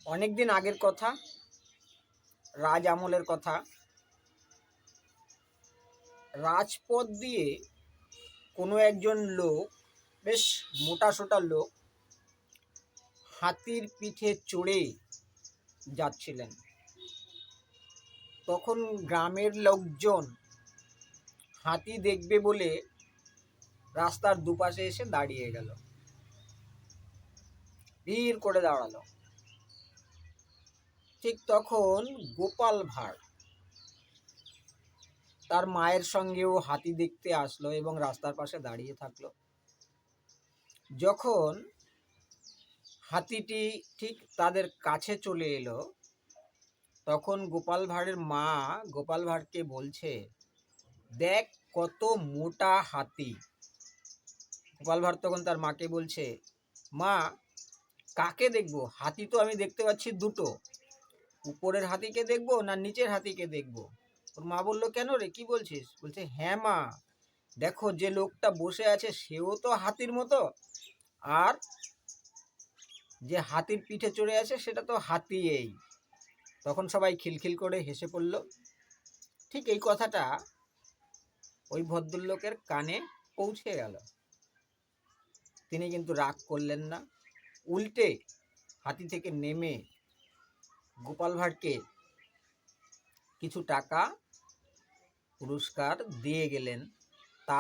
অনেক দিন আগের কথা, রাজ আমলের কথা। রাজপথ দিয়ে কোনো একজন লোক, বেশ মোটাসোটা লোক, হাতির পিঠে চড়ে যাচ্ছিলেন। তখন গ্রামের লোকজন হাতি দেখবে বলে রাস্তার দুপাশে এসে দাঁড়িয়ে গেল, ভিড় করে দাঁড়ালো। ঠিক তখন গোপাল ভাঁড় তার মায়ের সঙ্গেও হাতি দেখতে আসলো এবং রাস্তার পাশে দাঁড়িয়ে থাকলো। যখন হাতিটি ঠিক তাদের কাছে চলে এলো, তখন গোপাল ভাঁড়ের মা গোপাল ভাঁড়কে বলছে, দেখ কত মোটা হাতি। গোপাল ভাঁড় তখন তার মাকে বলছে, মা কাকে দেখবো? হাতি তো আমি দেখতে পাচ্ছি দুটো, উপরের হাতিকে দেখবো না নিচের হাতিকে দেখবো? ওর মা বলল, কেন রে, কি বলছিস? বলছে, হ্যাঁ মা, দেখো যে লোকটা বসে আছে সেও তো হাতির মতো, আর যে হাতির পিঠে চড়ে আছে সেটা তো হাতি। এই তখন সবাই খিলখিল করে হেসে পড়ল। ঠিক এই কথাটা ওই ভদ্রলোকের কানে পৌঁছে গেল। তিনি কিন্তু রাগ করলেন না, উল্টে হাতি থেকে নেমে গোপাল ভাঁড়কে কিছু টাকা পুরস্কার দিয়ে গেলেন।